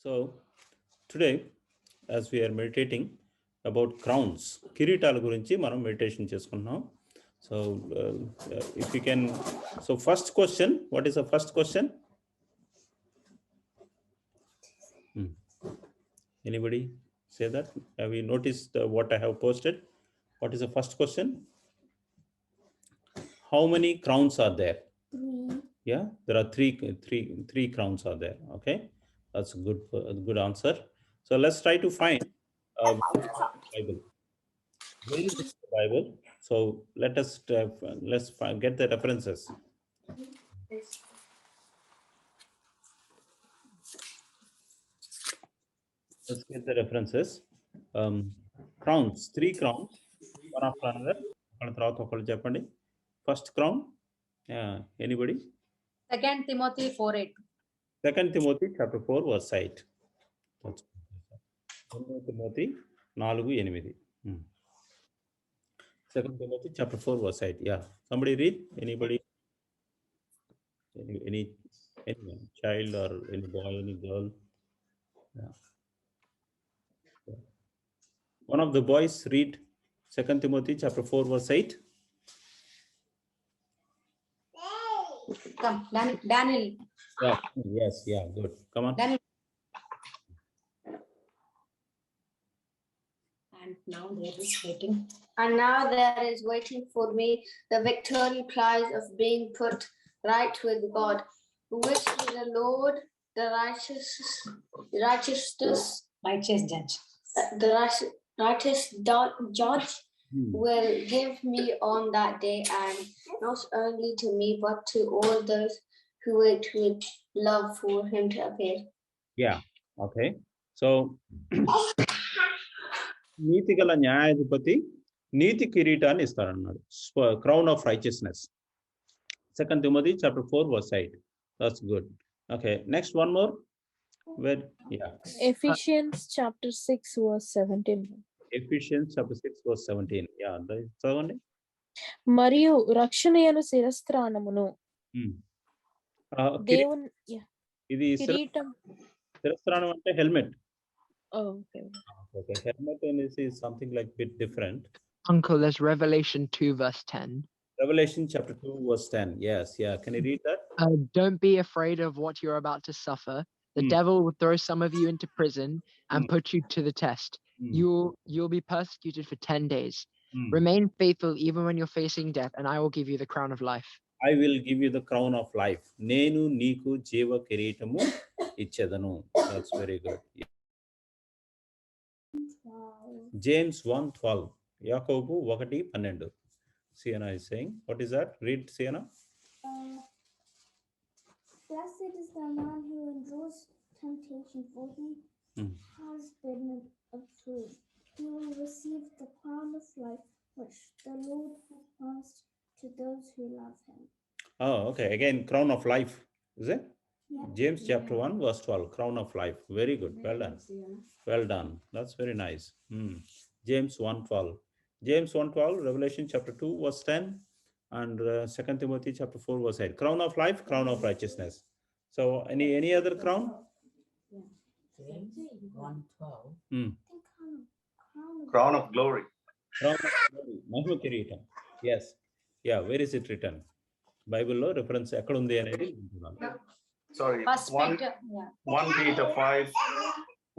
So today, as we are meditating about crowns, కిరీటాల గురించి మనం meditation చేసుకున్నాం. So if you can, so first question, what is the first question? Anybody say that? Have you noticed what I have posted? What is the first question? How many crowns are there? Yeah, there are three crowns are there. Okay, that's a good answer. So let's try to find Bible. Where is the Bible? So let us get the references. Let's get the references. Crowns, three crowns, one after another. First crown, anybody? 2 Timothy 4:8. 2 Timothy chapter 4 verse 8. 2 Timothy 4:8. 2 Timothy chapter 4 verse 8. Yeah. Somebody read? Anybody? Anyone? Child or any boy, any girl? Yeah. One of the boys read 2 Timothy chapter 4 verse 8. Come, Daniel. Yeah. Yes. Yeah. Good. Come on. Daniel. And now there is waiting. And now there is waiting for me the victory prize of being put right with God, which is the Lord, the righteous judge. The righteous judge will give me on that day, and not only to me, but to all those who wait with love for him to appear. Yeah. Okay. So నీతిగల న్యాయాధిపతి నీతి కిరీటాన్ని ఇస్తారన్నాడు. Crown of righteousness. 2 Timothy chapter 4 verse 8. That's good. Okay. Next one more. Where? Yeah. Ephesians chapter 6 verse 17. Ephesians chapter 6 verse 17. Yeah. Chadavandi. మరియు రక్షణయను శిరస్త్రాణమును దేవుని ఇది శిరస్త్రాణం అంటే helmet. Okay. Okay. Helmet is something like bit different. Uncle, there's Revelation 2 verse 10. Revelation chapter 2 verse 10. Yes. Yeah. Can you read that? Don't be afraid of what you're about to suffer. The devil will throw some of you into prison and put you to the test. You'll be persecuted for 10 days. Remain faithful even when you're facing death, and I will give you the crown of life. I will give you the crown of life. Nenu neeku jeeva kireetamu ichchedanu. That's very good. James 1:12. Yakobu 1:12. Sienna is saying, what is that? Read, Sienna. Blessed is the man who endures temptation, for he has been approved. He will receive the crown of life which the Lord has promised to those who love him. Oh, okay. Again, crown of life. Is it? Yeah. James chapter 1 verse 12. Crown of life. Very good. Well done. Well done. That's very nice. James 1:12. James 1:12. Revelation chapter 2 verse 10. And 2 Timothy chapter 4 verse 8. Crown of life, crown of righteousness. So any other crown? James 1:12. Crown of glory. Crown of glory. Mahima Kireetam. Yes. Yeah. Where is it written? Bible lo reference ekkada undi anedi. Sorry. 1 Peter 5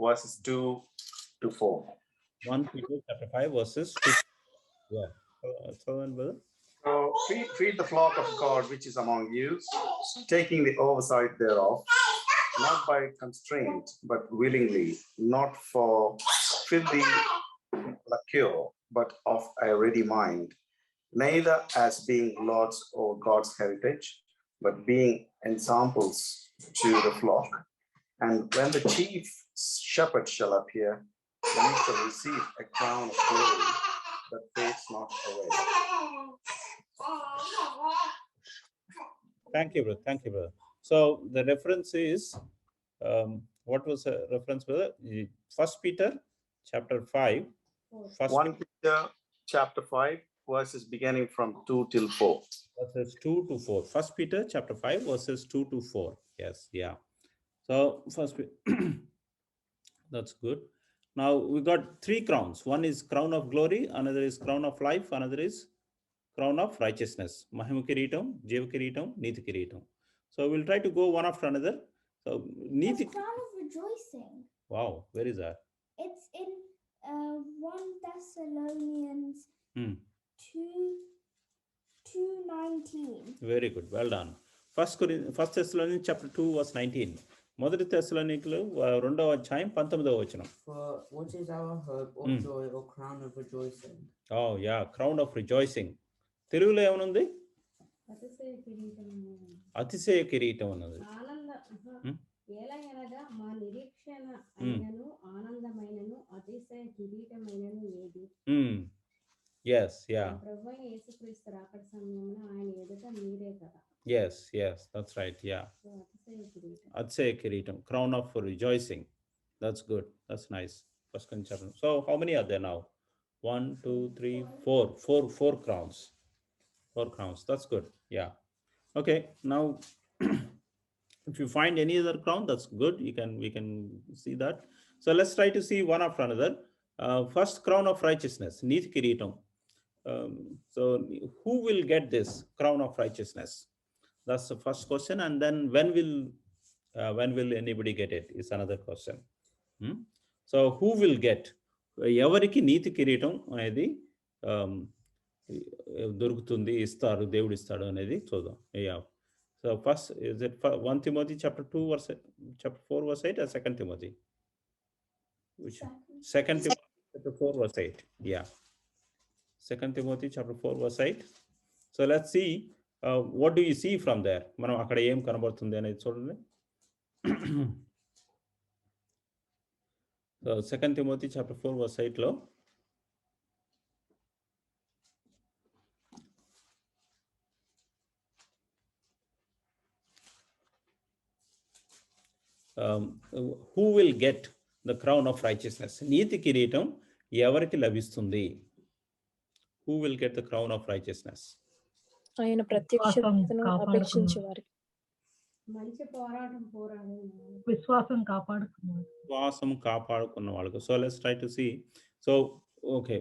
verses 2 to 4. 1 Peter chapter 5 verses 2. Yeah. So feed the flock of God which is among you, taking the oversight thereof, not by constraint, but willingly, not for filthy lucre, but of a ready mind, neither as being lords or God's heritage, but being ensamples to the flock. And when the chief shepherd shall appear, then you shall receive a crown of glory that fades not away. Thank you, brother. Thank you, brother. So the reference is, what was the reference, brother? 1 Peter chapter 5. 1 Peter chapter 5 verses beginning from 2 till 4. Verses 2 to 4. 1 Peter chapter 5 verses 2 to 4. Yes, yeah. So That's good. Now we got 3 crowns. One is crown of glory, another is crown of life, another is crown of righteousness. Mahimu Kiritam, Jiva Kiritam, Niti Kiritam. So we'll try to go one after another. So The Niti. crown of rejoicing. Wow, where is that? It's in 1 Thessalonians Hmm. 2:19. Very good. Well done. First Thessalonians chapter 2 verse 19. మొదటి తెస్సలోనికలు 2వ అధ్యాయం 19వ వచనం. For what is our hope or joy or crown of rejoicing? Oh yeah, crown of rejoicing. తెలుగులో ఏమనుంది? అతిశయ కిరీటం అన్నది. ఏలయనగా మా నిరీక్షణ అయినను ఆనందమైనను అతిశయ కిరీటమైనను ఏది? Yes, yeah. ప్రభువైన యేసుక్రీస్తు రాకడ సమయమున ఆయన ఎదుట మీరే కదా. Yes, that's right. Yeah. Atsaya Kiritam, crown of rejoicing. That's good. That's nice. First chapter. So how many are there now? 1, 2, 3, 4. Four crowns. 4 crowns. That's good. Yeah. Okay. Now, if you find any other crown, that's good. We can see that. So let's try to see one after another. First, crown of righteousness. Niti Kiritam. So who will get this crown of righteousness? That's the first question. And then when will anybody get it is another question. So who will get? Evariki Niti Kiritam anedi దొరుకుతుంది, ఇస్తారు, దేవుడు ఇస్తాడు అనేది చూద్దాం. Yeah. So first, is it 1 Timothy chapter 2 verse chapter 4 verse 8 or 2 Timothy? Which 2 Timothy chapter 4 verse 8. Yeah. 2 Timothy chapter 4 verse 8. So let's see. What do you see from there? మనం అక్కడ ఏం కనబడుతుంది అనేది చూడండి. So 2 Timothy chapter 4 verse 8 లో who will get the crown of righteousness? నీతి కిరీటం ఎవరికి లభిస్తుంది? Who will get the crown of righteousness? ఆయన ప్రత్యక్షతను అపేక్షించే వారికి. మంచి పోరాటం విశ్వాసం కాపాడుకున్న వాళ్ళకు. So let's try to see. So okay,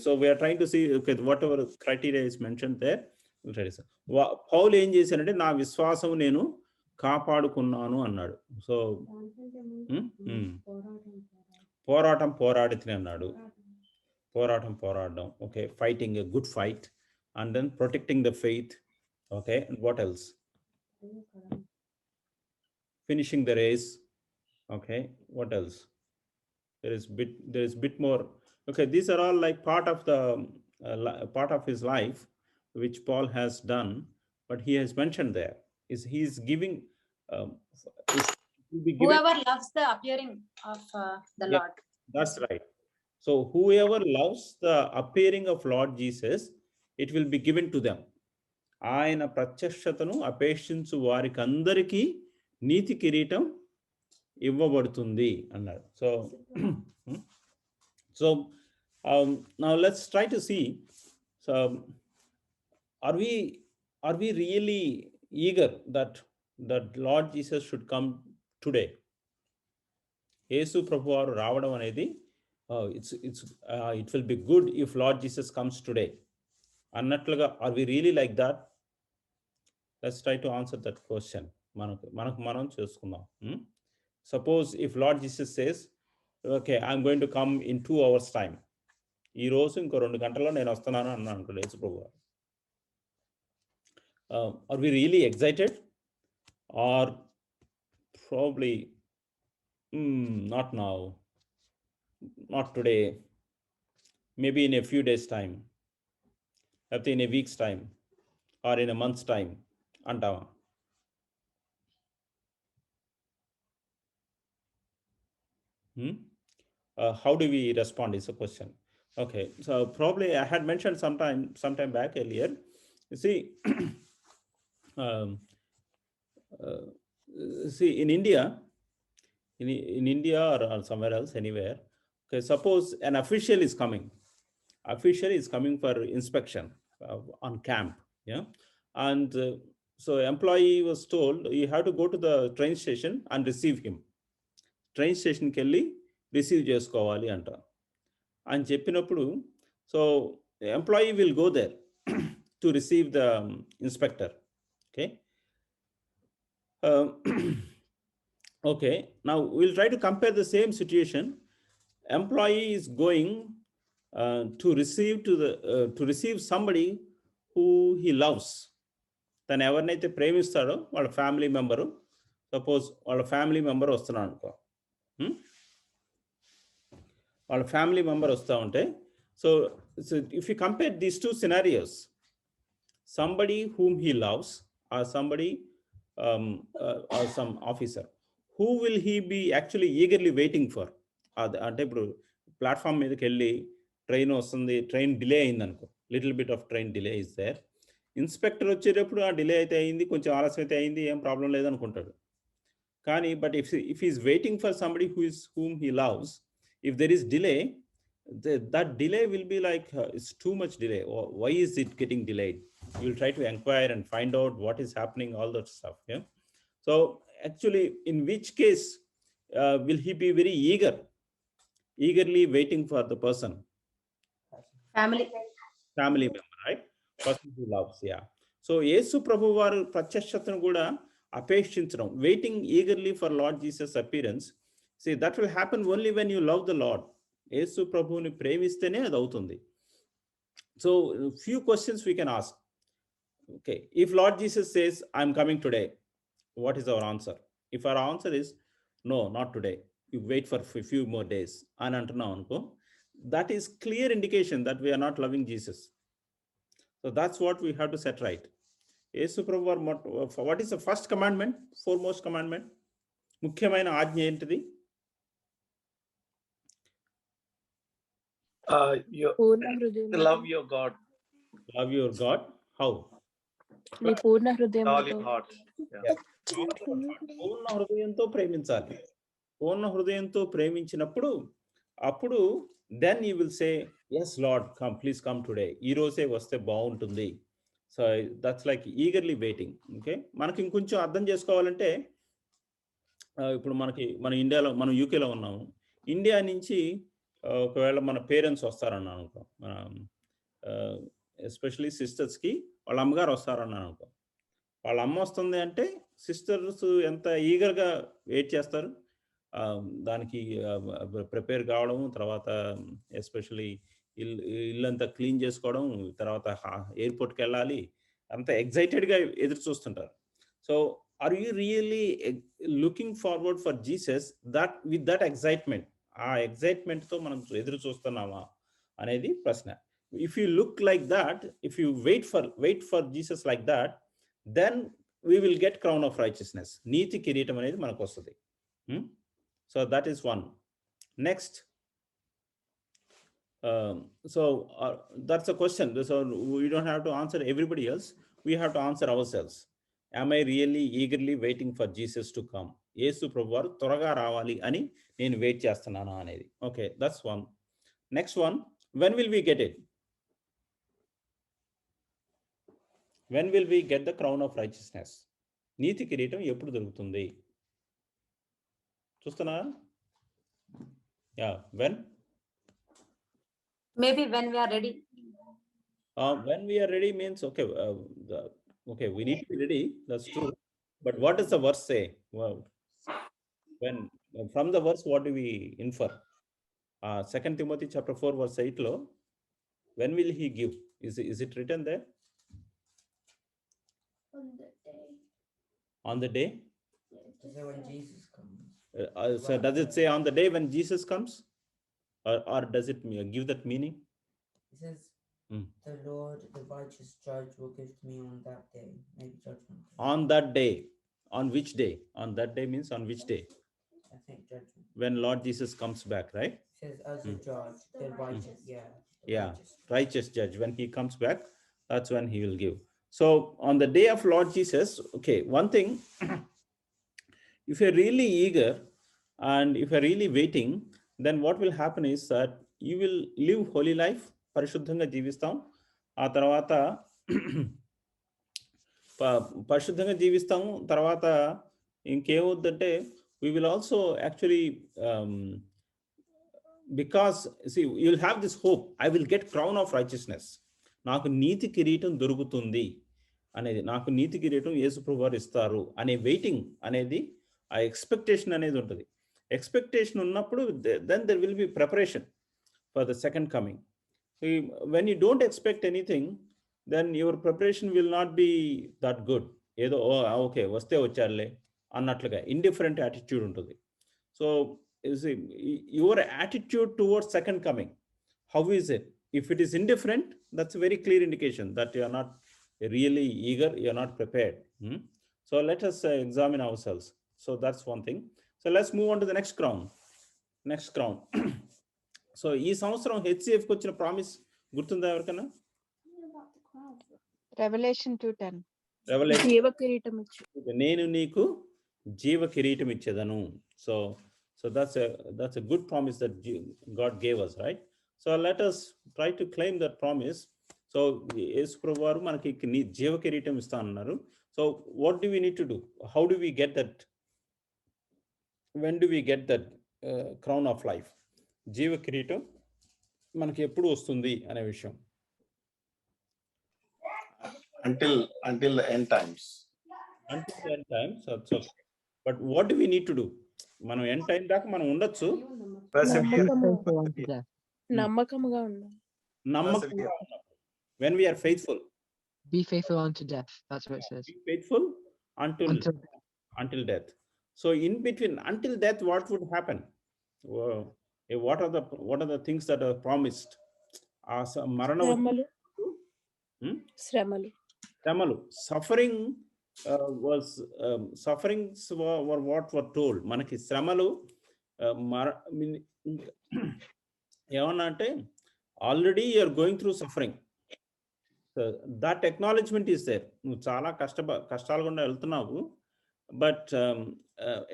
so we are trying to see, okay, whatever criteria is mentioned there. పౌలు ఏం చేశానంటే నా విశ్వాసం నేను కాపాడుకున్నాను అన్నాడు. సో పోరాడితే అన్నాడు. పోరాడడం. Okay, fighting a good fight. And then protecting the faith. Okay, and what else? Finishing the race. Okay, what else? There is bit more. Okay, these are all like part of his life which Paul has done, but he has mentioned there is he's giving whoever loves the appearing of the Lord. That's right. So whoever loves the appearing of Lord Jesus, it will be given to them. ఆయన ప్రత్యక్షతను అపేక్షించు వారికి అందరికీ నీతి కిరీటం ఇవ్వబడుతుంది అన్నాడు. So now let's try to see. So are we really eager that Lord Jesus should come today? యేసు ప్రభువారు రావడం అనేది it will be good if Lord Jesus comes today. అన్నట్లుగా are we really like that? Let's try to answer that question. మనం చేసుకుందాం. Suppose if Lord Jesus says, okay, I'm going to come in 2 hours time. ఈ రోజు ఇంకో 2 గంటల్లో నేను వస్తున్నాను అన్నాను అనుకోండి యేసు ప్రభువారు. Are we really excited? Or probably not now, not today, maybe in a few days time, in a week's time, or in a month's time అంటావా? How do we respond is a question. Okay, so probably I had mentioned sometime back earlier. You see, in India or somewhere else, anywhere, okay, suppose an official is coming for inspection on camp, yeah, and so employee was told you have to go to the train station and receive him. Train స్టేషన్కి వెళ్ళి receive చేసుకోవాలి అంట అని చెప్పినప్పుడు, so employee will go there to receive the inspector. Okay, okay, now we'll try to compare the same situation. Employee is going to receive somebody who he loves. తను ఎవరినైతే ప్రేమిస్తాడో వాళ్ళ family member, suppose వాళ్ళ family member వస్తున్నాడు అనుకో, వాళ్ళ family member వస్తూ ఉంటే, so if you compare these two scenarios, somebody whom he loves or somebody or some officer, who will he be actually eagerly waiting for? అంటే ఇప్పుడు platform మీదకి వెళ్ళి ట్రైన్ వస్తుంది, ట్రైన్ డిలే అయింది అనుకో, little bit of train delay is there. Inspector వచ్చేటప్పుడు ఆ delay అయితే అయింది, కొంచెం ఆలస్యం అయితే అయింది, ఏం ప్రాబ్లం లేదనుకుంటాడు. కానీ but if he is waiting for somebody whom he loves, if there is delay, that delay will be like it's too much delay. Why is it getting delayed? You will try to inquire and find out what is happening, all that stuff. Yeah. So actually, in which case will he be very eagerly waiting for the person? Family member, right? Person who loves. Yeah. So Yesu Prabhu varu pratykshatanu kuda apekshintadam, waiting eagerly for Lord Jesus appearance. See, that will happen only when you love the Lord. Yesu Prabhuni premistene adi avutundi. So few questions we can ask. Okay, if Lord Jesus says, I'm coming today, what is our answer? If our answer is no, not today, you wait for a few more days, that is clear indication that we are not loving Jesus. So that's what we have to set right. Yesu Prabhu, what is the first commandment, foremost commandment? ముఖ్యమైన ఆజ్ఞ ఏంటిది? Love your God. Love your God. How? నీ పూర్ణ హృదయంతో, All your heart. Yeah. పూర్ణ హృదయంతో ప్రేమించాలి. పూర్ణ హృదయంతో ప్రేమించినప్పుడు అప్పుడు then you will say, yes Lord, come, please come today. ఈ రోజే వస్తే బాగుంటుంది. So that's like eagerly waiting. Okay, మనకి ఇంకొంచెం అర్థం చేసుకోవాలంటే, ఇప్పుడు మన ఇండియాలో, మనం యూకేలో ఉన్నాము. ఇండియా నుంచి ఒకవేళ మన పేరెంట్స్ వస్తారన్నాను అనుకో, మన ఎస్పెషలీ సిస్టర్స్కి వాళ్ళ అమ్మగారు వస్తారన్నాను అనుకో, వాళ్ళ అమ్మ వస్తుంది అంటే సిస్టర్స్ ఎంత ఈగర్గా వెయిట్ చేస్తారు దానికి, ప్రిపేర్ కావడం, తర్వాత ఎస్పెషలీ ఇల్లంతా క్లీన్ చేసుకోవడం, తర్వాత ఎయిర్పోర్ట్కి వెళ్ళాలి, అంత ఎగ్జైటెడ్గా ఎదురు చూస్తుంటారు. So are you really looking forward for Jesus that with that excitement? ఆ ఎగ్జైట్మెంట్తో మనం ఎదురు చూస్తున్నామా అనేది ప్రశ్న. If you look like that, if you wait for Jesus like that, then we will get crown of righteousness. నీతి కిరీటం అనేది మనకు వస్తుంది. So that is one. Next, so that's a question. So we don't have to answer everybody else, we have to answer ourselves. Am I really eagerly waiting for Jesus to come? Yesu Prabhu varu త్వరగా రావాలి అని నేను wait చేస్తున్నానా అనేది. Okay, that's one. Next one, when will we get it? When will we get the crown of righteousness? నీతి కిరీటం ఎప్పుడు దొరుకుతుంది? చూస్తున్నా? Yeah, when? Maybe when we are ready. When we are ready means, okay, okay, we need to be ready, that's true. But what does the verse say? Well, when from the verse, what do we infer? 2 Timothy chapter 4 verse 8 lo, when will he give? Is it written there? On the day. On the day? Is it when Jesus comes? So does it say on the day when Jesus comes? Or does it give that meaning? It says, the Lord, the righteous judge, will give to me on that day, maybe judgment day. On that day. On which day? On that day means on which day? I think judgment. When Lord Jesus comes back, right? It says as a judge, the righteous, Yeah, righteous judge. When he comes back, that's when he will give. So on the day of Lord Jesus, okay, one thing, if you're really eager and if you're really waiting, then what will happen is that you will live holy life, పరిశుద్ధంగా జీవిస్తాం. ఆ తర్వాత పరిశుద్ధంగా జీవిస్తాము. తర్వాత ఇంకేమవుద్దంటే we will also actually, because see, you'll have this hope, I will get crown of righteousness. నాకు నీతి కిరీటం దొరుకుతుంది అనేది, నాకు నీతి కిరీటం యేసుప్రభు వారు ఇస్తారు అనే వెయిటింగ్ అనేది, ఆ ఎక్స్పెక్టేషన్ అనేది ఉంటుంది. ఎక్స్పెక్టేషన్ ఉన్నప్పుడు then there will be preparation for the second coming. when you don't expect anything, then your preparation will not be that good. ఏదో ఓకే వస్తే వచ్చారులే అన్నట్లుగా ఇండిఫరెంట్ యాటిట్యూడ్ ఉంటుంది. So your attitude towards second coming, how is it? If it is indifferent, that's a very clear indication that you are not really eager, you are not prepared. So let us examine ourselves. So that's one thing. So let's move on to the next crown. So ఈ సంవత్సరం హెచ్సిఎఫ్కి వచ్చిన promise గుర్తుందా ఎవరికైనా? Revolution 2:10 revolution, జీవ కిరీటం ఇచ్చు, నేను నీకు జీవ కిరీటం ఇచ్చేదను. So that's a good promise that God gave us, right? So let us try to claim that promise. So యేసు ప్రభువు వారు మనకి జీవ కిరీటం ఇస్తా అన్నారు. So what do we need to do? How do we get that? When do we get that crown of life? జీవ కిరీటం మనకి ఎప్పుడు వస్తుంది అనే విషయం. Until the end times. Until the end times, that's okay. But what do we need to do? మనం end time దాకా మనం ఉండొచ్చు. నమ్మకముగా ఉండాలి. నమ్మకంగా when we are faithful. Be faithful unto death. That's what it says. Be faithful until death. So in between, until death, what would happen? What are the things that are promised? శ్రమలు, suffering sufferings were what were told. మనకి శ్రమలు ఏమన్నా అంటే already you are going through suffering. That acknowledgement is there. నువ్వు చాలా కష్టాలు గుండా వెళ్తున్నావు. But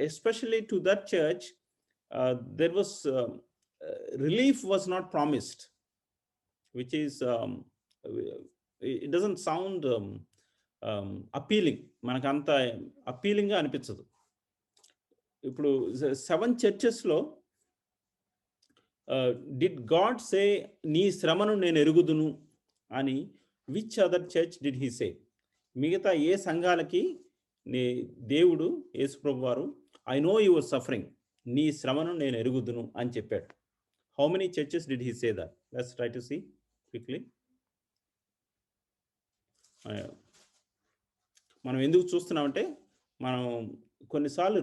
especially to that church there was relief was not promised, which is it doesn't sound appealing. మనకు అంత అపీలింగ్గా అనిపించదు. ఇప్పుడు 7 చర్చెస్లో డిడ్ గాడ్ సే నీ శ్రమను నేను ఎరుగుదును అని? Which other church did he సే? మిగతా ఏ సంఘాలకి దేవుడు యేసుప్రభు వారు ఐ నో యువర్ సఫరింగ్, నీ శ్రమను నేను ఎరుగుదును అని చెప్పాడు? How many churches did he say that? Let's try to see quickly. మనం ఎందుకు చూస్తున్నామంటే, మనం కొన్నిసార్లు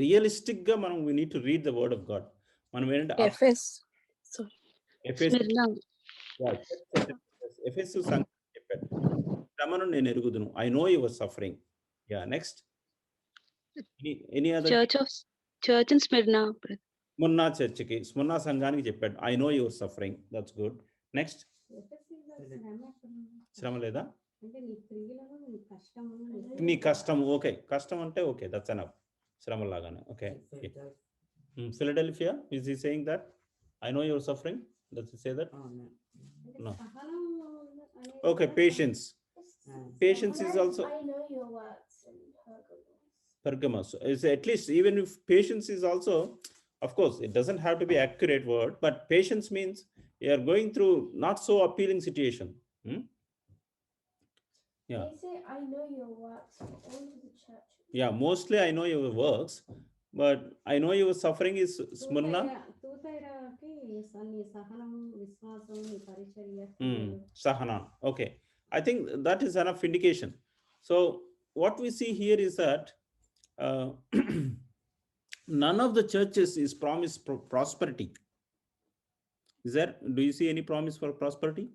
రియలిస్టిక్గా మనం we need to read the word of God. మనం ఏంటంటే ఎఫెసు సంఘం చెప్పాడు శ్రమను నేను ఎరుగుదును, I know your suffering. Yeah, next. Any other church in Smyrna చర్చికి, స్మిర్నా సంఘానికి చెప్పాడు I know your suffering. That's good. Next. శ్రమ లేదా? నీ కష్టం. ఓకే, కష్టం అంటే ఓకే, దట్స్ ఎనఫ్. శ్రమ లాగానే. Okay. Philadelphia, is he saying that I know you're suffering? Does he say that? No. Okay, patience is also I know your works in Pergamos. Is at least, even if patience is also, of course it doesn't have to be accurate word, but patience means you are going through not so appealing situation. Yeah. They say I know your works for all of the churches. Yeah, mostly I know your works, but I know your suffering is Smyrna. Sahana. Okay, I think that is enough indication. So what we see here is that none of the churches is promised prosperity. Is there? Do you see any promise for prosperity?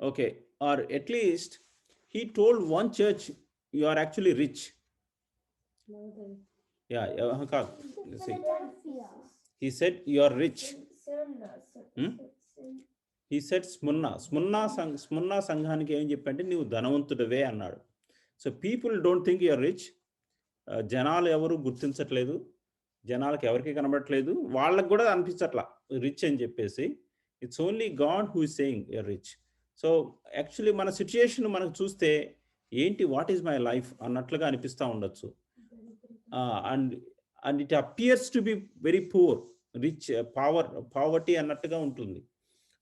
Okay, or at least he told one church, you are actually rich. Yeah, see. He said you are rich. He said Smyrna సంఘానికి ఏం చెప్పంటే నువ్వు ధనవంతుడివే అన్నాడు. So people don't think you are rich. జనాలు ఎవరు గుర్తించట్లేదు, జనాలకు ఎవరికి కనబడట్లేదు, వాళ్ళకు కూడా అనిపించట్లా రిచ్ అని చెప్పేసి. It's only God who is saying you're rich. So actually మన సిచ్యుయేషన్ మనకు చూస్తే ఏంటి వాట్ ఈజ్ మై లైఫ్ అన్నట్లుగా అనిపిస్తూ ఉండొచ్చు. And it appears to be very poor, rich, poverty అన్నట్టుగా ఉంటుంది.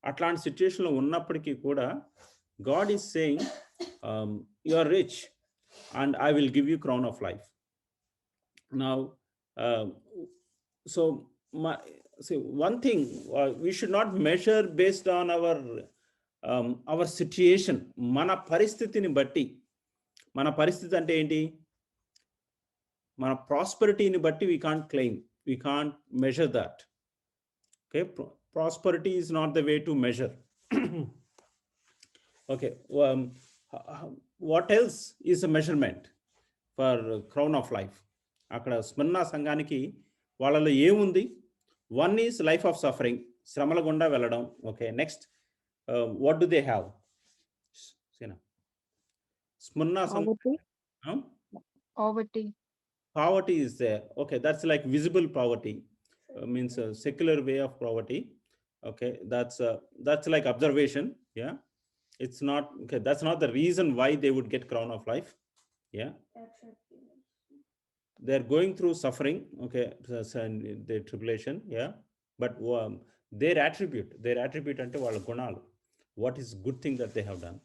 అట్లాంటి సిచ్యుయేషన్లో ఉన్నప్పటికీ కూడా God is saying you are rich and I will give you crown of life. Now so one thing, we should not measure based on our situation. మన పరిస్థితిని బట్టి, మన పరిస్థితి అంటే ఏంటి, మన ప్రాస్పరిటీని బట్టి we can't claim, we can't measure that. Okay, prosperity is not the way to measure. Okay, what else is a measurement for crown of life? అక్కడ స్మరణ సంఘానికి వాళ్ళలో ఏముంది? One is life of suffering, శ్రమల గుండా వెళ్ళడం. Okay, next what do they have? స్మరణ poverty is there. Okay, that's like visible poverty, means a secular way of poverty. Okay, that's like observation. Yeah, it's not okay, that's not the reason why they would get crown of life. Yeah, they're going through suffering. Okay, the tribulation. Yeah, but their attribute ante వాళ్ళ గుణాలు, what is good thing that they have done?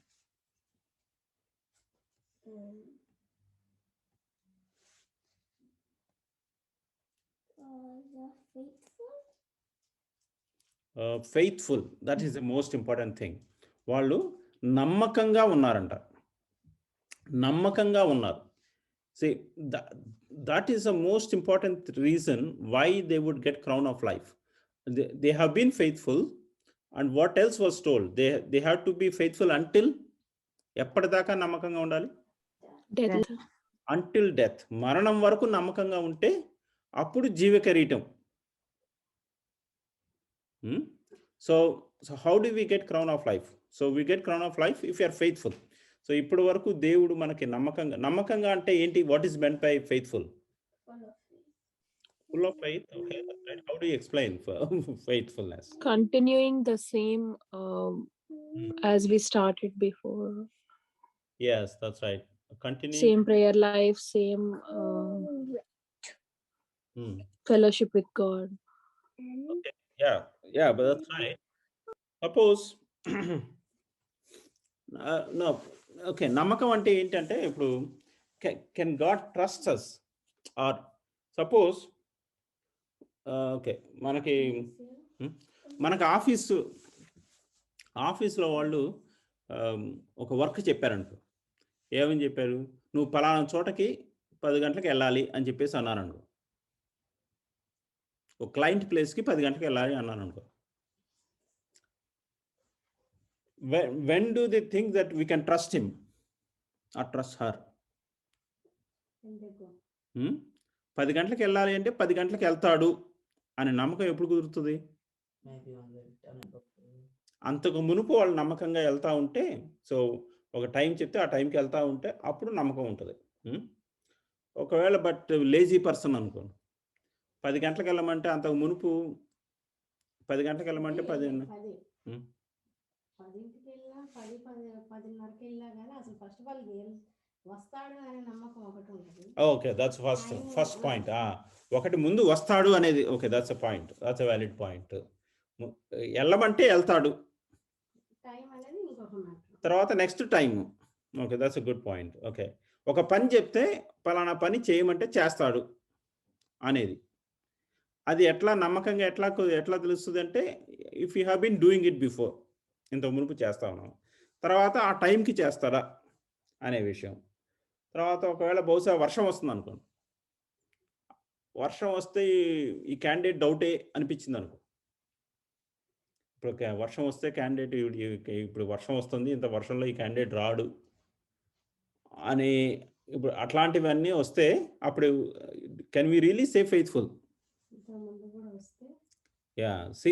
Faithful, that is the most important thing. వాళ్ళు నమ్మకంగా ఉన్నారంట, నమ్మకంగా ఉన్నారు. See, that is the most important reason why they would get crown of life. They have been faithful, and what else was told? They have to be faithful until ఎప్పటిదాకా నమ్మకంగా ఉండాలి? Until death, మరణం వరకు నమ్మకంగా ఉంటే అప్పుడు జీవ కిరీటం. So how do we get crown of life? So we get crown of life if you are faithful. So ఇప్పటి వరకు దేవుడు మనకి నమ్మకంగా అంటే ఏంటి? What is meant by faithful? Full of faith. Okay, that's right. How do you explain faithfulness? Continuing the same as we started before. Yes, that's right. Continuing Same prayer life, same fellowship with God. Okay, yeah, but that's right. Suppose no, okay, నమ్మకం అంటే ఏంటంటే ఇప్పుడు can God trust us? Or suppose okay, మనకి ఆఫీస్లో వాళ్ళు ఒక work చెప్పారనుకో. ఏమని చెప్పారు? నువ్వు పలానా చోటకి 10 గంటలకు వెళ్ళాలి అని చెప్పేసి అన్నారనుకో. ఒక క్లయింట్ ప్లేస్కి 10 గంటలకు వెళ్ళాలి అన్నారనుకో. When do they think that we can trust him or trust her? 10 గంటలకు వెళ్ళాలి అంటే 10 గంటలకు వెళ్తాడు అనే నమ్మకం ఎప్పుడు కుదురుతుంది? అంతకు మునుపు వాళ్ళు నమ్మకంగా వెళ్తా ఉంటే, సో ఒక టైం చెప్తే ఆ టైంకి వెళ్తా ఉంటే అప్పుడు నమ్మకం ఉంటుంది. ఒకవేళ బట్ లేజీ పర్సన్ అనుకోండి, 10 గంటలకు వెళ్ళమంటే అంతకు మునుపు 10 గంటలకు వెళ్ళమంటే 10కి వెళ్ళా 10:10:30కి వెళ్ళా కానీ అసలు ఫస్ట్ ఆఫ్ ఆల్ వస్తాడు అనే నమ్మకం ఒకటి ఉంటుంది. Okay, that's first point. ఒకటి ముందు వస్తాడు అనేది. Okay, that's a point, that's a valid point. వెళ్ళమంటే వెళ్తాడు, టైం అనేది ఇంకొక మ్యాటర్. తర్వాత next time. Okay, that's a good point. Okay, ఒక పని చెప్తే పలానా పని చేయమంటే చేస్తాడు అనేది. అది ఎట్లా నమ్మకంగా ఎట్లా తెలుస్తుంది అంటే, if you have been doing it before, ఇంతకు మునుపు చేస్తా ఉన్నాం, తర్వాత ఆ టైంకి చేస్తారా అనే విషయం. తర్వాత ఒకవేళ బహుశా వర్షం వస్తుంది అనుకోండి, వర్షం వస్తే ఈ క్యాండిడేట్ డౌటే అనిపించింది అనుకో. ఇప్పుడు వర్షం వస్తే క్యాండిడేట్ ఇప్పుడు వర్షం వస్తుంది, ఇంత వర్షంలో ఈ క్యాండిడేట్ రాడు అని, ఇప్పుడు అట్లాంటివన్నీ వస్తే అప్పుడు can we really say faithful? Yeah, see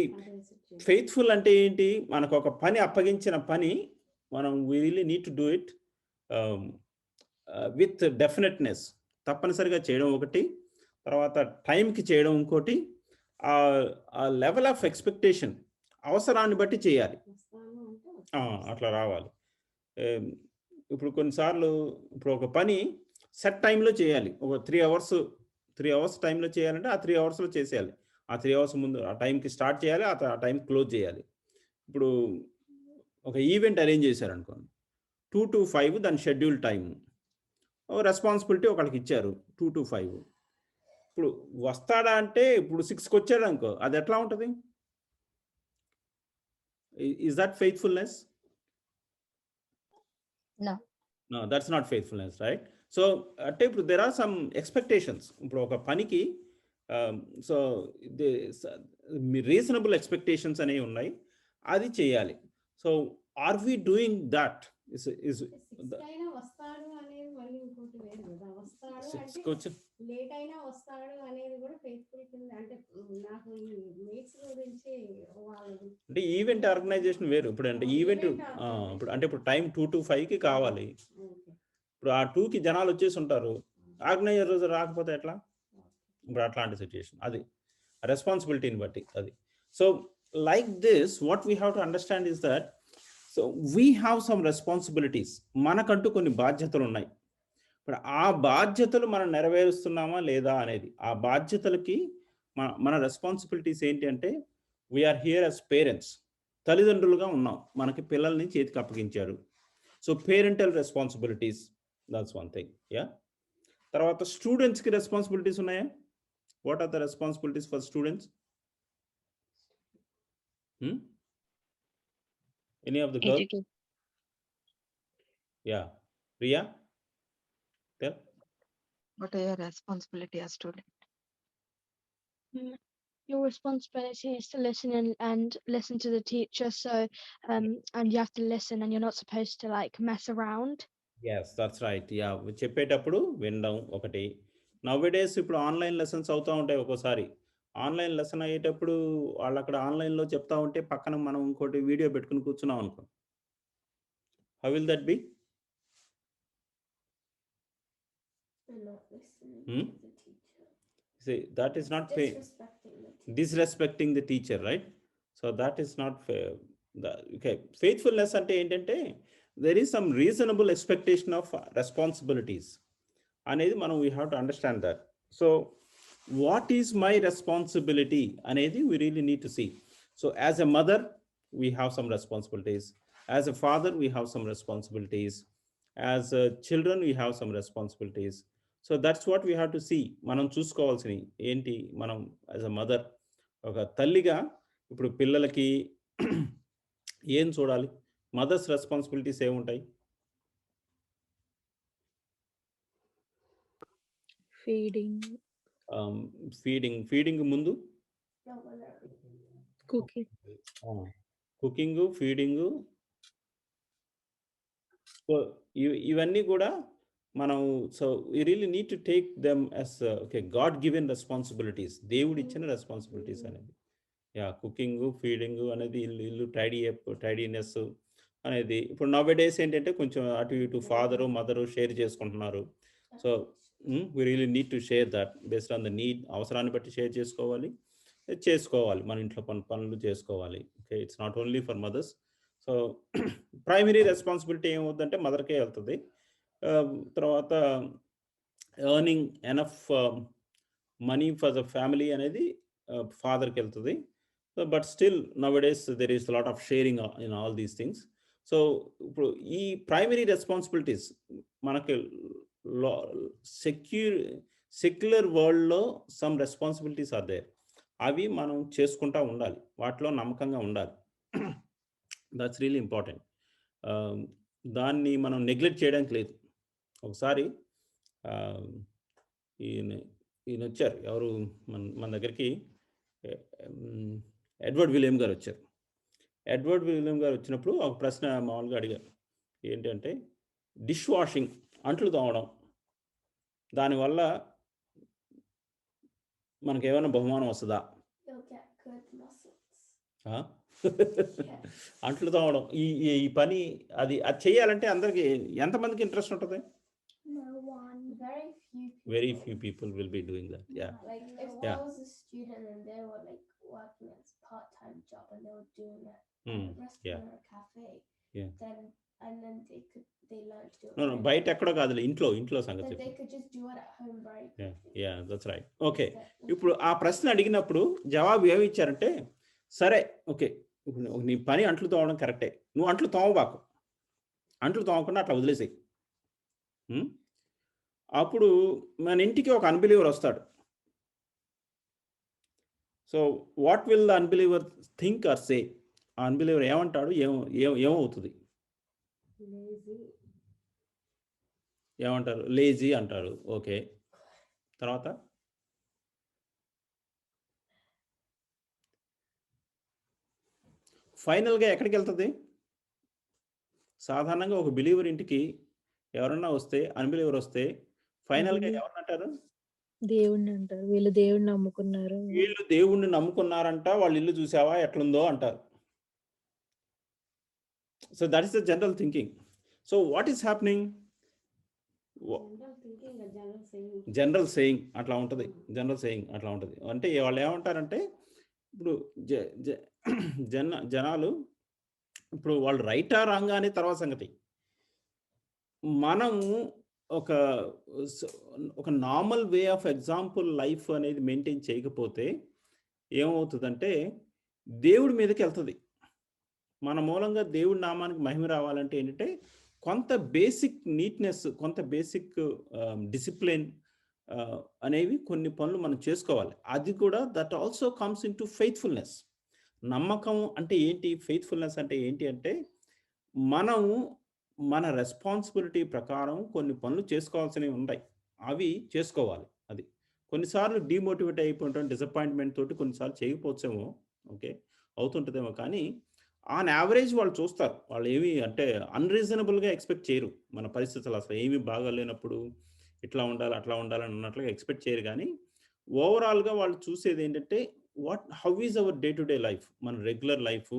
faithful అంటే ఏంటి? మనకు ఒక పని అప్పగించిన పని మనం we really need to do it with definiteness, తప్పనిసరిగా చేయడం ఒకటి, తర్వాత టైంకి చేయడం ఇంకోటి. ఆ లెవెల్ ఆఫ్ ఎక్స్పెక్టేషన్ అవసరాన్ని బట్టి చేయాలి. అట్లా రావాలి. ఇప్పుడు కొన్నిసార్లు ఇప్పుడు ఒక పని సెట్ టైంలో చేయాలి. ఒక 3 అవర్స్ టైంలో చేయాలంటే ఆ 3 అవర్స్‌లో చేసేయాలి. ఆ 3 అవర్స్ ముందు ఆ టైంకి స్టార్ట్ చేయాలి. ఆ టైంకి క్లోజ్ చేయాలి. ఇప్పుడు ఒక ఈవెంట్ అరేంజ్ చేశారనుకోండి. 2-5 దాని షెడ్యూల్ టైము. రెస్పాన్సిబిలిటీ ఒకళ్ళకి ఇచ్చారు 2-5. ఇప్పుడు వస్తాడా అంటే ఇప్పుడు 6కి వచ్చాడనుకో, అది ఎట్లా ఉంటుంది? Is that faithfulness? No, that's not faithfulness, right? So అంటే ఇప్పుడు there are some expectations. ఇప్పుడు ఒక పనికి సో రీజనబుల్ ఎక్స్పెక్టేషన్స్ అనేవి ఉన్నాయి, అది చేయాలి. So are we doing that? వస్తాడు అనేది మళ్ళీ ఇంకోటి వేరు కదా. వస్తాడు సిక్స్కి వచ్చి లేట్ అయినా వస్తాడు అనేది కూడా ఫెయిత్ఫుల్ కింద. అంటే నాకు ఈ మేట్స్ గురించి వాళ్ళు అంటే ఈవెంట్ ఆర్గనైజేషన్ వేరు. ఇప్పుడు అంటే ఈవెంట్ ఇప్పుడు టైం 2 to 5కి కావాలి. ఇప్పుడు ఆ 2కి జనాలు వచ్చేసి ఉంటారు, ఆర్గనైజర్ రోజు రాకపోతే ఎట్లా? ఇప్పుడు అట్లాంటి సిచ్యుయేషన్, అది రెస్పాన్సిబిలిటీని బట్టి అది. So like this what we have to understand is that so we have some responsibilities. మనకంటూ కొన్ని బాధ్యతలు ఉన్నాయి. ఇప్పుడు ఆ బాధ్యతలు మనం నెరవేరుస్తున్నామా లేదా అనేది, ఆ బాధ్యతలకి మన రెస్పాన్సిబిలిటీస్ ఏంటి అంటే వీఆర్ హియర్ యాజ్ పేరెంట్స్. తల్లిదండ్రులుగా ఉన్నాం, మనకి పిల్లల్ని చేతికి అప్పగించారు. So parental responsibilities, that's one thing. Yeah, తర్వాత స్టూడెంట్స్కి రెస్పాన్సిబిలిటీస్ ఉన్నాయా? What are the responsibilities for students? Any of the girls? Yeah, Priya, tell. What are your responsibility as student? Your responsibility is to listen and listen to the teacher. So, and you have to listen, and you're not supposed to like mess around. Yes, that's right. Yeah, చెప్పేటప్పుడు వినడం ఒకటి. Nowadays ఇప్పుడు online lessons అవుతూ ఉంటాయి. ఒక్కోసారి online lesson అయ్యేటప్పుడు వాళ్ళు అక్కడ ఆన్లైన్లో చెప్తా ఉంటే పక్కన మనం ఇంకోటి వీడియో పెట్టుకుని కూర్చున్నాం అనుకో, how will that be? See, that is not disrespecting the teacher, right? So that is not fair. Okay, faithfulness ante entante there is some reasonable expectation of responsibilities anedi manam we have to understand that. So what is my responsibility anedi we really need to see. So as a mother we have some responsibilities, as a father we have some responsibilities, as children we have some responsibilities. So that's what we have to see. మనం చూసుకోవాల్సినవి ఏంటి? మనం as a mother, ఒక తల్లిగా ఇప్పుడు పిల్లలకి ఏం చూడాలి? మదర్స్ రెస్పాన్సిబిలిటీస్ ఏముంటాయి? ఫీడింగ్ ముందు కుకింగ్, ఫీడింగ్. సో ఇవన్నీ కూడా మనం so we really need to take them as okay God given responsibilities, దేవుడు ఇచ్చిన రెస్పాన్సిబిలిటీస్ అనేది. యా, కుకింగ్, ఫీడింగ్ అనేది ఇల్లు టైడీనెస్ అనేది. ఇప్పుడు నౌవేడేస్ ఏంటంటే కొంచెం అటు ఇటు ఫాదరు మదరు షేర్ చేసుకుంటున్నారు. So we really need to share that based on the need. అవసరాన్ని బట్టి షేర్ చేసుకోవాలి. మన ఇంట్లో పనులు చేసుకోవాలి. Okay, it's not only for mothers. So primary responsibility ఏమవుతుందంటే మదర్కే వెళ్తుంది. తర్వాత earning enough money for the family అనేది ఫాదర్కి వెళ్తుంది. But still nowadays there is lot of sharing in all these things. So ఇప్పుడు ఈ ప్రైమరీ రెస్పాన్సిబిలిటీస్ మనకి సెక్యులర్ వరల్డ్లో సమ్ రెస్పాన్సిబిలిటీస్ ఆర్ దేర్. అవి మనం చేసుకుంటూ ఉండాలి, వాటిలో నమ్మకంగా ఉండాలి. That's really important. దాన్ని మనం నెగ్లెక్ట్ చేయడానికి లేదు. ఒకసారి ఈయన వచ్చారు, ఎవరు మన దగ్గరికి, ఎడ్వర్డ్ విలియం గారు వచ్చారు. ఎడ్వర్డ్ విలియం గారు వచ్చినప్పుడు ఒక ప్రశ్న మామూలుగా అడిగారు. ఏంటంటే డిష్ వాషింగ్, అంట్లు తోమడం, దానివల్ల మనకి ఏమైనా బహుమానం వస్తుందా? అంట్లు తోమడం ఈ పని అది చేయాలంటే అందరికి ఎంతమందికి ఇంట్రెస్ట్ ఉంటుంది? Very few people will be doing that. Yeah. Like if I was a student and they were like working as part-time job and they were doing it at a restaurant or a cafe, Yeah. then and then they learned to do it. No, బయట ఎక్కడో కాదులే, ఇంట్లో సంగతి That they చెప్పు. could just do it at home, right? Yeah, that's right. Okay. ఇప్పుడు ఆ ప్రశ్న అడిగినప్పుడు జవాబు ఏమి ఇచ్చారంటే, సరే ఓకే నీ పని అంట్లు తోమడం కరెక్టే, నువ్వు అంట్లు తోమబాకు, అంట్లు తోమకుండా అట్లా వదిలేసేయి. అప్పుడు మన ఇంటికి ఒక అన్బిలీవర్ వస్తాడు. So what will the unbeliever think or say? ఆ అన్బిలీవర్ ఏమంటాడు, ఏమవుతుంది? ఏమంటారు? లేజీ అంటారు. ఓకే, తర్వాత ఫైనల్గా ఎక్కడికి వెళ్తుంది? సాధారణంగా ఒక బిలీవర్ ఇంటికి ఎవరన్నా వస్తే, అన్బిలీవర్ వస్తే ఫైనల్గా ఎవరిని అంటారు? దేవుణ్ణి అంటారు. వీళ్ళు దేవుణ్ణి నమ్ముకున్నారు, వీళ్ళు దేవుణ్ణి నమ్ముకున్నారంట, వాళ్ళ ఇల్లు చూసావా ఎట్లుందో అంటారు. So that is the general thinking. So what is happening? General saying అట్లా ఉంటుంది. జనరల్ సేయింగ్ అట్లా ఉంటుంది. అంటే వాళ్ళు ఏమంటారంటే, ఇప్పుడు జనాలు ఇప్పుడు వాళ్ళు రైటా రాంగా అనే తర్వాత సంగతి, మనము ఒక normal way of example life అనేది మెయింటైన్ చేయకపోతే ఏమవుతుందంటే దేవుడి మీదకి వెళ్తుంది. మన మూలంగా దేవుడి నామానికి మహిమ రావాలంటే ఏంటంటే కొంత బేసిక్ నీట్నెస్, కొంత బేసిక్ డిసిప్లిన్ అనేవి కొన్ని పనులు మనం చేసుకోవాలి. అది కూడా that also comes in to faithfulness. నమ్మకం అంటే ఏంటి, ఫెయిత్ఫుల్నెస్ అంటే ఏంటి అంటే మనము మన రెస్పాన్సిబిలిటీ ప్రకారం కొన్ని పనులు చేసుకోవాల్సినవి ఉంటాయి, అవి చేసుకోవాలి. అది కొన్నిసార్లు డిమోటివేట్ అయిపోవటం, డిసప్పాయింట్మెంట్ తోటి కొన్నిసార్లు చేయకపోవచ్చేమో, ఓకే అవుతుంటుందేమో, కానీ ఆన్ యావరేజ్ వాళ్ళు చూస్తారు. వాళ్ళు ఏమి అంటే అన్రీజనబుల్గా ఎక్స్పెక్ట్ చేయరు. మన పరిస్థితులు అసలు ఏమీ బాగాలేనప్పుడు ఇట్లా ఉండాలి అట్లా ఉండాలని అన్నట్లుగా ఎక్స్పెక్ట్ చేయరు. కానీ ఓవరాల్గా వాళ్ళు చూసేది ఏంటంటే how is our day to day life, మన రెగ్యులర్ లైఫ్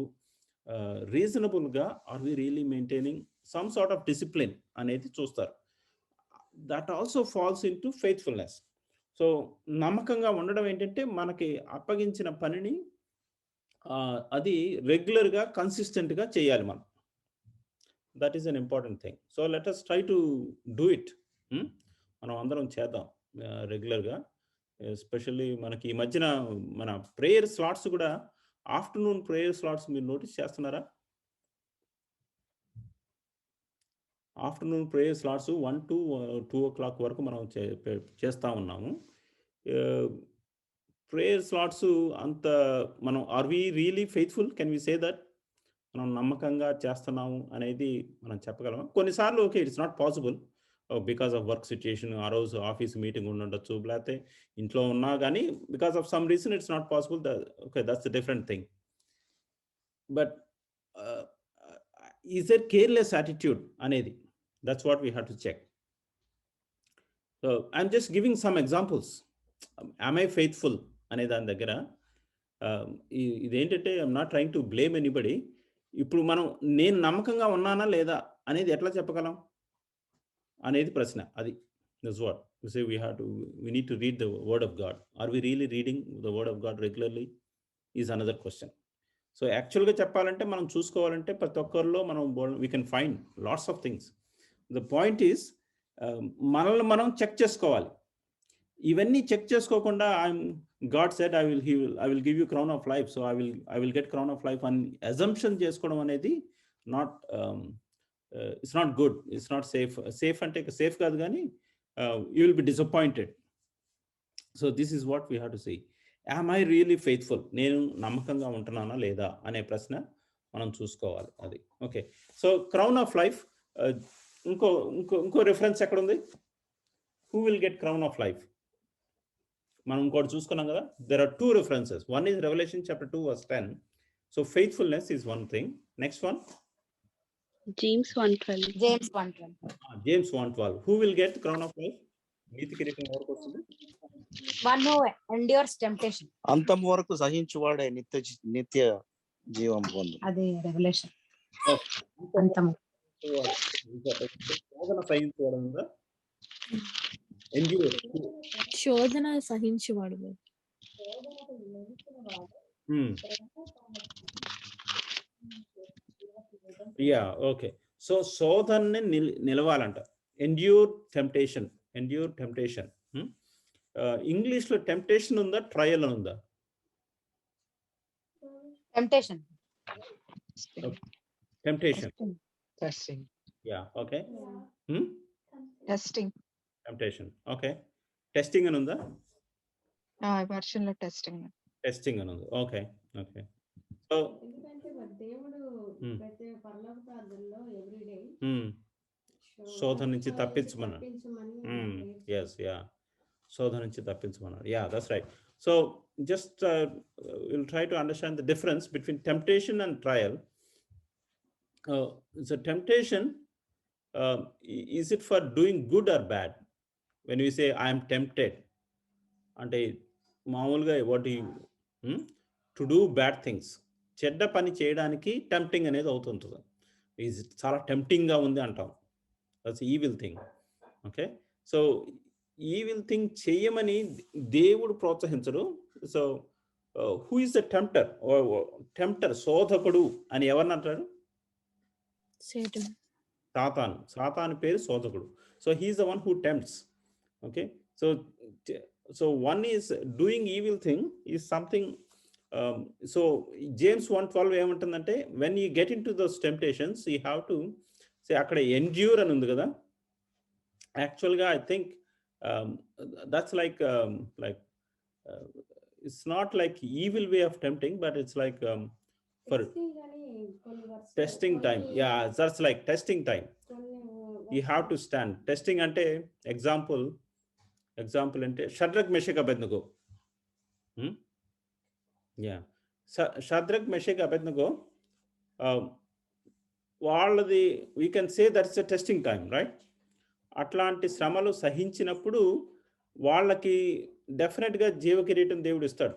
రీజనబుల్గా are we really maintaining some sort of discipline అనేది చూస్తారు. That also falls in to faithfulness. So నమ్మకంగా ఉండడం ఏంటంటే మనకి అప్పగించిన పనిని అది రెగ్యులర్గా కన్సిస్టెంట్గా చేయాలి మనం. That is an important thing. So let us try to do it. మనం అందరం చేద్దాం రెగ్యులర్గా. ఎస్పెషల్లీ మనకి ఈ మధ్యన మన ప్రేయర్ స్లాట్స్ కూడా, ఆఫ్టర్నూన్ ప్రేయర్ స్లాట్స్ మీరు నోటీస్ చేస్తున్నారా? Afternoon prayer slots 1 to 2 o'clock వరకు మనం చేస్తూ ఉన్నాము. ప్రేయర్ స్లాట్స్ అంత మనం are we really faithful? Can we say that మనం నమ్మకంగా చేస్తున్నాము అనేది మనం చెప్పగలమా? కొన్నిసార్లు okay it's not possible because of work situation, ఆ రోజు ఆఫీస్ మీటింగ్ ఉండొచ్చు, లేకపోతే ఇంట్లో ఉన్నా కానీ because of some reason it's not possible. Okay that's different thing. But is there careless attitude అనేది, that's what we have to check. So I'm just giving some examples. Am I faithful ane dan daggara identate I'm not trying to blame anybody. ఇప్పుడు మనం నేను నమ్మకంగా ఉన్నానా లేదా అనేది ఎట్లా చెప్పగలం అనేది ప్రశ్న. అది that's what we say we need to read the word of God. Are we really reading the word of God regularly is another question. So యాక్చువల్గా చెప్పాలంటే మనం చూసుకోవాలంటే ప్రతి ఒక్కరిలో మనం we can find lots of things. The point is మనల్ని మనం check చేసుకోవాలి. ఇవన్నీ చెక్ చేసుకోకుండా God said I will give you crown of life, so I will get crown of life అని assumption చేసుకోవడం అనేది it's not good, it's not safe. Safe అంటే safe కాదు కానీ you will be disappointed. So this is what we have to say. Am I really faithful? నేను నమ్మకంగా ఉంటున్నానా లేదా అనే ప్రశ్న మనం చూసుకోవాలి. అది okay. So crown of life ఇంకో రిఫరెన్స్ ఎక్కడ ఉంది? Who will get crown of life? మనం ఇంకోటి చూసుకున్నాం కదా. There are 2 references. One is Revelation chapter 2 verse 10. So faithfulness is one thing. Next one, James 1:12. James 1:12. Who will get the crown of life? నీతి కిరీటం ఎవరికి వస్తుంది? One who endures temptation. అంతం వరకు సహించువాడే నిత్య జీవం పొందు. అది రెవల్యూషన్. అంతం శోధన సహించువాడు ఉందా? ఎండ్యూర్. శోధన సహించువాడు. Yeah okay. సో శోధనని నిలవాలంట. Endure temptation, endure temptation. ఇంగ్లీష్లో టెంప్టేషన్ ఉందా, ట్రయల్ అని ఉందా? Temptation. Temptation. Testing. Yeah okay. Testing. Temptation okay. Testing అని ఉందా? Version లో testing. టెస్టింగ్ అని ఉంది. Okay okay. సో ఎందుకంటే మరి దేవుడు ప్రతి పరలోక ప్రార్థనలో ఎవ్రీడే శోధన నుంచి తప్పించమన్నాడు. ఎస్ యా, శోధన నుంచి తప్పించమన్నాడు. Yeah, that's right. So just will try to understand the difference between temptation and trial. So temptation, is it for doing good or bad? When you say I'm tempted అంటే మామూలుగా what you to do bad things, చెడ్డ పని చేయడానికి tempting అనేది అవుతుంటుంది. ఇది చాలా టెంప్టింగ్గా ఉంది అంటాం. That's evil thing. Okay. So evil thing చేయమని దేవుడు ప్రోత్సహించడు. So who is the tempter? Tempter, శోధకుడు అని ఎవరిని అంటారు? సాతాను. సాతాను పేరు శోధకుడు. So he is the one who tempts. Okay. So one is doing evil thing is something. So James 1:12 ఏమంటుందంటే when you get into those temptations you have to say, అక్కడ endure అని ఉంది కదా. యాక్చువల్గా I think that's like it's not like evil way of tempting, but it's like for testing time. Yeah, that's like testing time. You have to stand. Testing అంటే example అంటే Shadrach Meshach అబేద్నెగో. Yeah, Shadrach Meshach అబేద్నెగో వాళ్ళది we can say that's a testing time, right? అట్లాంటి శ్రమలు సహించినప్పుడు వాళ్ళకి డెఫినెట్గా జీవ కిరీటం దేవుడు ఇస్తాడు.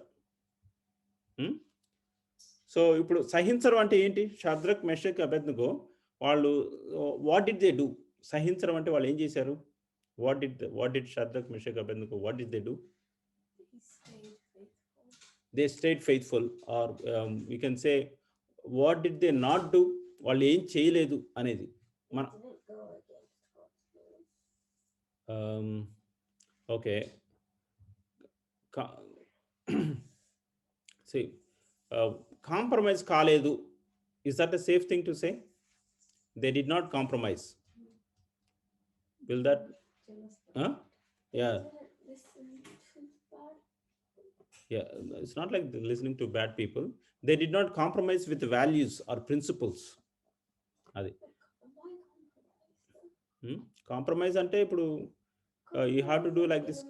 సో ఇప్పుడు సహించడం అంటే ఏంటి? షద్రక్ మెషక్ అబేద్నెగో వాళ్ళు వాట్ డిడ్ దే డూ? సహించడం అంటే వాళ్ళు ఏం చేశారు? What did Shadrach, Meshach, Abednego, what did they do? They stayed faithful. Or we can say, what did they not do? వాళ్ళు ఏం చేయలేదు అనేది మన ఓకే. కాంప్రమైజ్ కాలేదు. Is that a safe thing to say? They did not compromise. Will that yeah, it's not like listening to bad people. They did not compromise with values or principles. Adi compromise ante ipudu you have to do like this.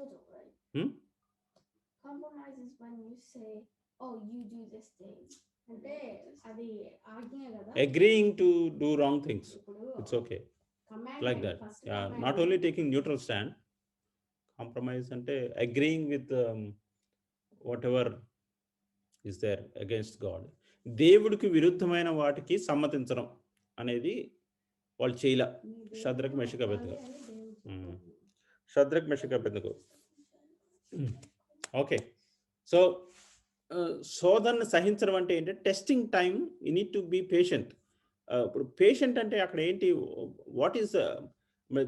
Compromise is when you say, oh, you do this thing, ante adi aagnya kada, agreeing to do wrong things. It's okay like that. Yeah, not only taking neutral stand. Compromise ante agreeing with whatever is there against God. దేవుడికి విరుద్ధమైన వాటికి సమ్మతించడం అనేది వాళ్ళు చేయలే. Shadrach Meshach Abednego. Shadrach Meshach Abednego. Okay. So శోధనను సహించడం అంటే ఏంటంటే testing time. You need to be patient. ఇప్పుడు పేషెంట్ అంటే అక్కడ ఏంటి? What is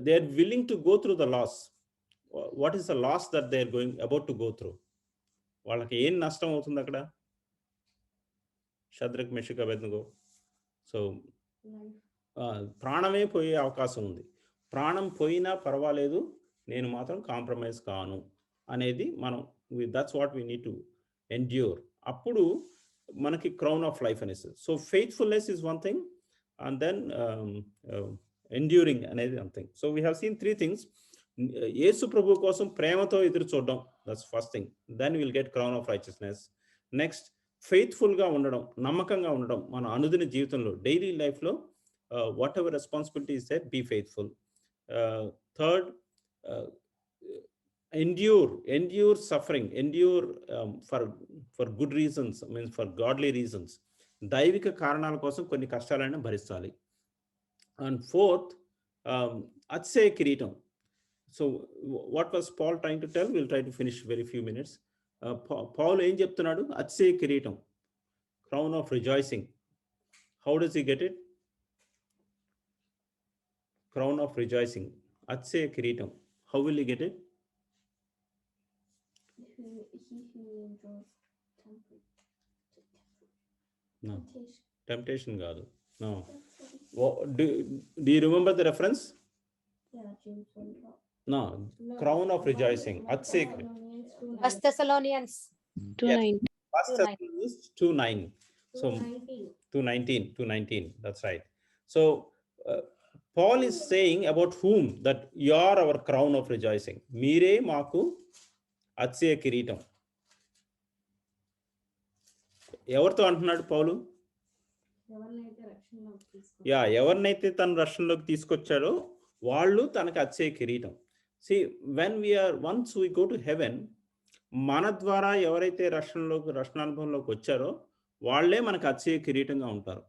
they are willing to go through the loss. What is the loss that they are going about to go through? వాళ్ళకి ఏం నష్టం అవుతుంది అక్కడ? షద్రక్ మెషక్ అబేద్నెగో. So ప్రాణమే పోయే అవకాశం ఉంది. ప్రాణం పోయినా పర్వాలేదు, నేను మాత్రం కాంప్రమైజ్ కాను అనేది మనం, that's what we need to endure. అప్పుడు మనకి క్రౌన్ ఆఫ్ లైఫ్ అనేసి. So faithfulness is one thing, and then enduring అనేది one thing. So we have seen 3 things. యేసు ప్రభు కోసం ప్రేమతో ఎదురు చూడడం, that's first thing. Then will get crown of righteousness. Next, ఫెయిత్ఫుల్గా ఉండడం, నమ్మకంగా ఉండడం మన అనుదిన జీవితంలో, డైలీ లైఫ్లో whatever responsibility is there, be faithful. Third, endure suffering, endure for good reasons, means for godly reasons. దైవిక కారణాల కోసం కొన్ని కష్టాలను భరించాలి. అండ్ ఫోర్త్, అతిశయ కిరీటం. So what was Paul trying to tell? Will try to finish very few minutes. Paul ఏం చెప్తున్నాడు? అతిశయ కిరీటం, crown of rejoicing. How does he get it? crown of rejoicing, అతిశయ కిరీటం. How will you get it? He who endures No. temptation. Temptation కాదు. No. Do you remember the reference? Yeah, James 1:12. No. Crown of rejoicing, Atishay. 1 Thessalonians 2:9. 1 Thessalonians 2:9. So 2:19. That's right. So Paul is saying about whom that you are our crown of rejoicing. మీరే మాకు అతిశయ కిరీటం. ఎవరితో అంటున్నాడు పౌలు? ఎవరినైతే తన రక్షణలోకి తీసుకొచ్చాడో వాళ్ళు తనకు అతిశయ కిరీటం. See, once we go to heaven, మన ద్వారా ఎవరైతే రక్షణానుభవంలోకి వచ్చారో వాళ్ళే మనకు అతిశయ కిరీటంగా ఉంటారు.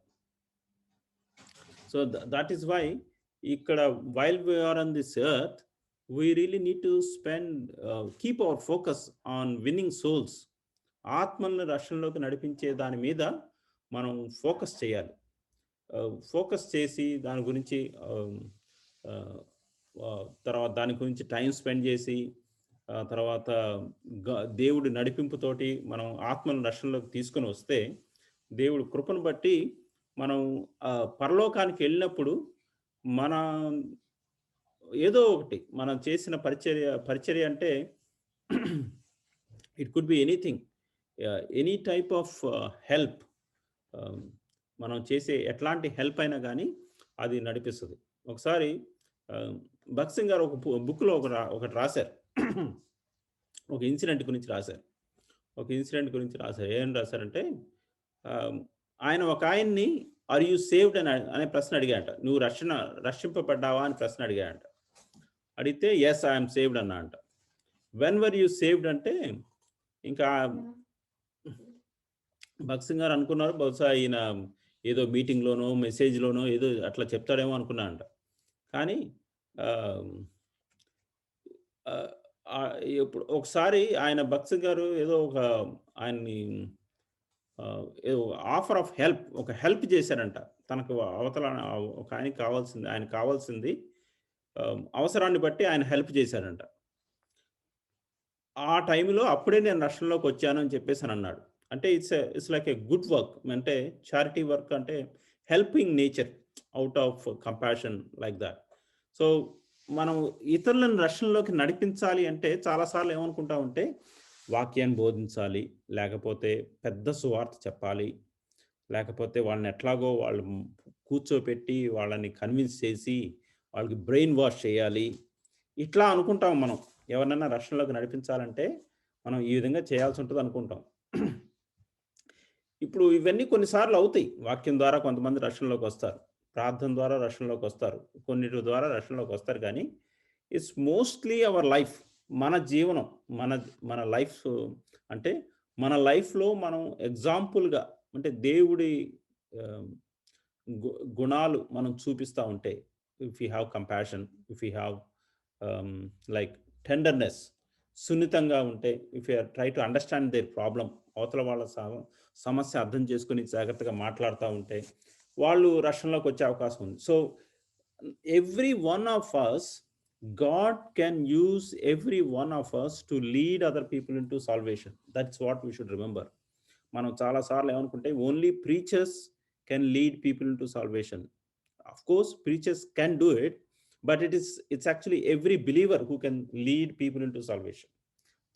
సో that is why ఇక్కడ while we are on this earth, we really need to keep our focus on winning souls. ఆత్మలను రక్షణలోకి నడిపించే దాని మీద మనం ఫోకస్ చేయాలి. ఫోకస్ చేసి దాని గురించి తర్వాత దాని గురించి టైం స్పెండ్ చేసి తర్వాత దేవుడి నడిపింపుతోటి మనం ఆత్మలను రక్షణలోకి తీసుకొని వస్తే దేవుడు కృపను బట్టి మనం పరలోకానికి వెళ్ళినప్పుడు మన ఏదో ఒకటి మనం చేసిన పరిచర్య అంటే it could be anything, any type of help, మనం చేసే ఎట్లాంటి హెల్ప్ అయినా కానీ అది నడిపిస్తుంది. ఒకసారి భగత్ సింగ్ గారు ఒక బుక్లో ఒకటి రాశారు. ఒక ఇన్సిడెంట్ గురించి రాశారు. ఏం రాశారంటే ఆయన ఒక ఆయన్ని ఆర్ యూ సేవ్డ్ అనే ప్రశ్న అడిగాట. నువ్వు రక్షింపబడ్డావా అని ప్రశ్న అడిగాట. అడిగితే ఎస్ ఐఎమ్ సేవ్డ్ అన్నా అంట. వెన్ వర్ యూ సేవ్డ్ అంటే ఇంకా భగత్ సింగ్ గారు అనుకున్నారు బహుశా ఈయన ఏదో మీటింగ్లోనో మెసేజ్లోనో ఏదో అట్లా చెప్తాడేమో అనుకున్నా అంట. కానీ ఇప్పుడు ఒకసారి ఆయన భగత్ సింగ్ గారు ఏదో ఆయన్ని ఏదో ఆఫర్ ఆఫ్ హెల్ప్, ఒక హెల్ప్ చేశారంట. తనకు అవతల ఒక ఆయన కావాల్సింది అవసరాన్ని బట్టి ఆయన హెల్ప్ చేశారంట. ఆ టైంలో అప్పుడే నేను రక్షణలోకి వచ్చాను అని చెప్పేసి అని అన్నాడు. అంటే it's like a good work, అంటే చారిటీ వర్క్, అంటే helping nature out of compassion like that. So మనం ఇతరులను రక్షణలోకి నడిపించాలి అంటే చాలాసార్లు ఏమనుకుంటా ఉంటే వాక్యాన్ని బోధించాలి, లేకపోతే పెద్ద సువార్త చెప్పాలి, లేకపోతే వాళ్ళని ఎట్లాగో వాళ్ళు కూర్చోపెట్టి వాళ్ళని కన్విన్స్ చేసి వాళ్ళకి బ్రెయిన్ వాష్ చేయాలి, ఇట్లా అనుకుంటాం. మనం ఎవరినైనా రక్షణలోకి నడిపించాలంటే మనం ఈ విధంగా చేయాల్సి ఉంటుంది అనుకుంటాం. ఇప్పుడు ఇవన్నీ కొన్నిసార్లు అవుతాయి. వాక్యం ద్వారా కొంతమంది రక్షణలోకి వస్తారు, ప్రార్థన ద్వారా రక్షణలోకి వస్తారు, కొన్నిటి ద్వారా రక్షణలోకి వస్తారు. కానీ ఇట్స్ మోస్ట్లీ అవర్ లైఫ్, మన జీవనం, మన లైఫ్, అంటే మన లైఫ్లో మనం ఎగ్జాంపుల్గా, అంటే దేవుడి గుణాలు మనం చూపిస్తూ ఉంటే, if you have compassion, if you have like tenderness, సున్నితంగా ఉంటే, if you try to understand their problem, అవతల వాళ్ళ సమస్య అర్థం చేసుకుని జాగ్రత్తగా మాట్లాడుతూ ఉంటే వాళ్ళు రక్షణలోకి వచ్చే అవకాశం ఉంది. So every one of us, God can use every one of us to lead other people into salvation. That's what we should remember. మనం చాలాసార్లు ఏమనుకుంటే only preachers can lead people into salvation. Of course, preachers can do it, but it's actually every believer who can lead people into salvation.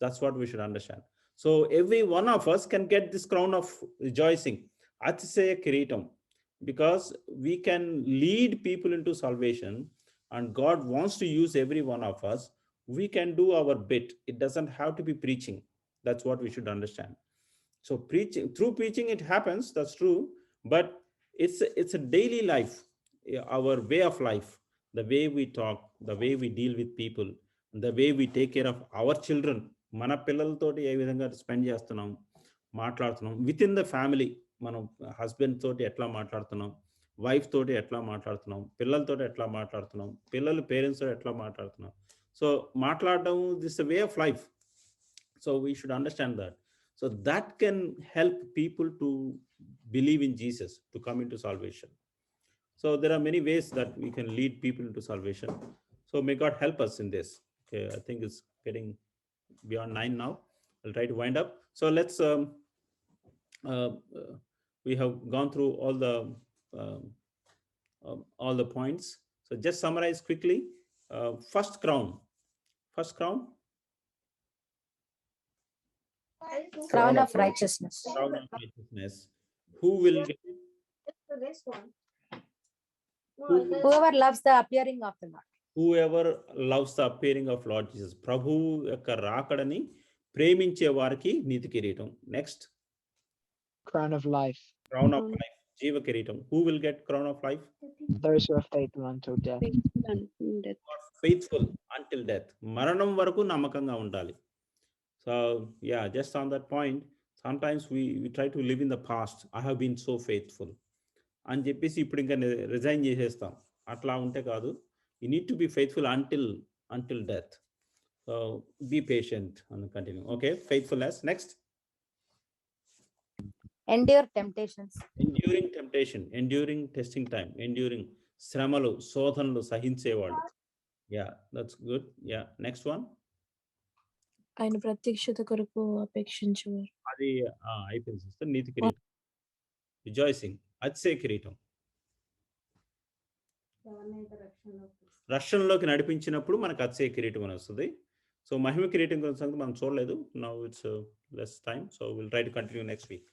That's what we should understand. So every one of us can get this crown of rejoicing, Atisaya Kiritam, because we can lead people into salvation, and God wants to use every one of us. We can do our bit. It doesn't have to be preaching. That's what we should understand. So through preaching it happens, that's true, but it's a daily life, our way of life, the way we talk, the way we deal with people, the way we take care of our children. మన పిల్లలతోటి ఏ విధంగా spend చేస్తున్నాం, మాట్లాడుతున్నాం, with in the family మనం husband తోటి ఎట్లా మాట్లాడుతున్నాం, wife తోటి ఎట్లా మాట్లాడుతున్నాం, పిల్లలతోటి ఎట్లా మాట్లాడుతున్నాం, పిల్లలు పేరెంట్స్ తోటి ఎట్లా మాట్లాడుతున్నాం. సో మాట్లాడడం, this way of life. So we should understand that. So that can help people to believe in Jesus, to come in to salvation. So there are many ways that we can lead people into salvation. So may God help us in this. Okay, I think it's getting beyond 9 now. I'll try to wind up. So let's we have gone through all the points. So just summarize quickly. First crown. Crown of righteousness. Crown of righteousness. Who will get it? This one. Whoever loves the appearing of the Lord. Whoever loves the appearing of Lord Jesus. Prabhu యొక్క రాకడని ప్రేమించే వారికి నీతి కిరీటం. Next. Crown of life. Crown of life. జీవ కిరీటం. Who will get crown of life? Those who are faithful until death. Faithful until death. మరణం వరకు నమ్మకంగా ఉండాలి. So yeah, just on that point, sometimes we try to live in the past. I have been so faithful. అని చెప్పేసి ఇప్పుడు ఇంకా resign చేసేస్తాం. అట్లా ఉంటే కాదు. You need to be faithful until death. So be patient and continue. Okay, faithfulness. Next. Endure temptations. Enduring temptation, enduring testing time, enduring శ్రమలు శోధనలు సహించేవాడు. Yeah, that's good. Yeah, next one. ఆయన ప్రత్యక్షత కొరకు అపేక్షించేవారు. అది అయిపోయింది సిస్టర్. నీతి కిరీటం. రిజాయిసింగ్. అతిశయ కిరీటం. రక్షణలోకి నడిపించినప్పుడు మనకు అతిశయ కిరీటం అని వస్తుంది. సో మహిమ కిరీటం గురించి మనం చూడలేదు. Now it's less time. So will try to continue next week.